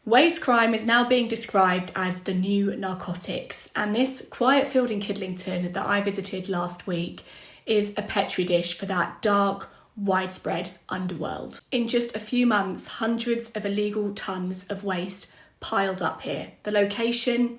Waste crime is now being described as the new narcotics, and this quiet field in Kidlington that I visited last week is a petri dish for that dark, widespread underworld. In just a few months, hundreds of illegal tons of waste piled up here. The location,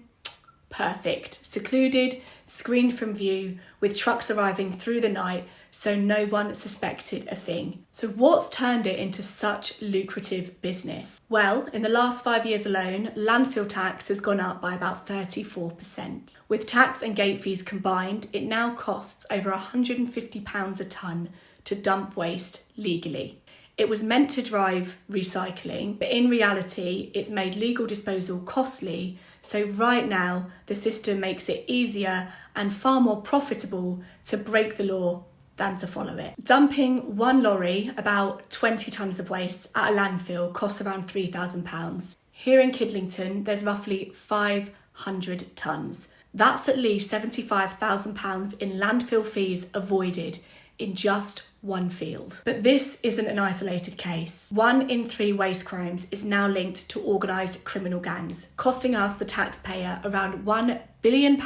perfect. Secluded, screened from view, with trucks arriving through the night so no one suspected a thing. So what's turned it into such lucrative business? Well, in the last 5 years alone, landfill tax has gone up by about 34%. With tax and gate fees combined, it now costs over £150 a tonne to dump waste legally. It was meant to drive recycling, but in reality, it's made legal disposal costly. So right now, the system makes it easier and far more profitable to break the law than to follow it. Dumping one lorry, about 20 tonnes of waste, at a landfill costs around £3,000. Here in Kidlington, there's roughly 500 tonnes. That's at least £75,000 in landfill fees avoided in just one field. But this isn't an isolated case. 1 in 3 waste crimes is now linked to organised criminal gangs, costing us, the taxpayer, around £1 billion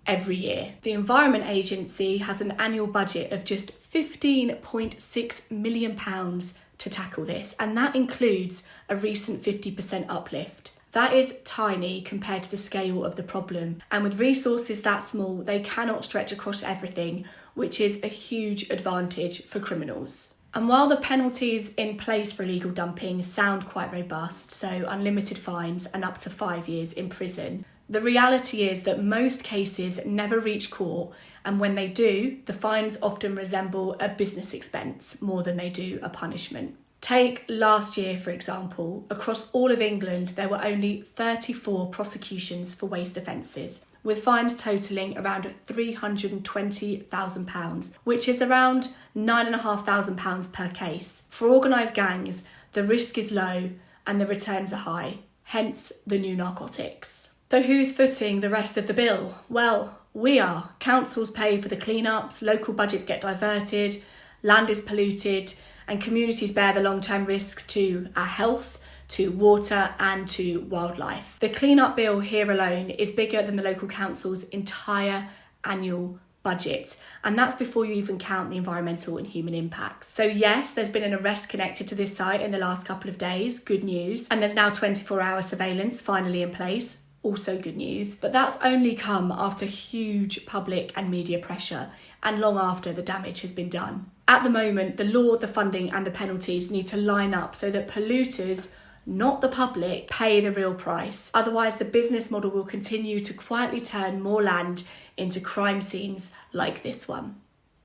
every year. The Environment Agency has an annual budget of just £15.6 million to tackle this, and that includes a recent 50% uplift. That is tiny compared to the scale of the problem, and with resources that small, they cannot stretch across everything, which is a huge advantage for criminals. And while the penalties in place for illegal dumping sound quite robust, so unlimited fines and up to 5 years in prison, the reality is that most cases never reach court, and when they do, the fines often resemble a business expense more than they do a punishment. Take last year, for example. Across all of England, there were only 34 prosecutions for waste offences, with fines totalling around £320,000, which is around £9,500 per case. For organised gangs, the risk is low and the returns are high, hence the new narcotics. So who's footing the rest of the bill? Well, we are. Councils pay for the clean-ups, local budgets get diverted, land is polluted, and communities bear the long-term risks to our health, to water and to wildlife. The clean-up bill here alone is bigger than the local council's entire annual budget, and that's before you even count the environmental and human impacts. So yes, there's been an arrest connected to this site in the last couple of days, good news, and there's now 24-hour surveillance finally in place, also good news, but that's only come after huge public and media pressure and long after the damage has been done. At the moment, the law, the funding and the penalties need to line up so that polluters, not the public, pay the real price. Otherwise, the business model will continue to quietly turn more land into crime scenes like this one.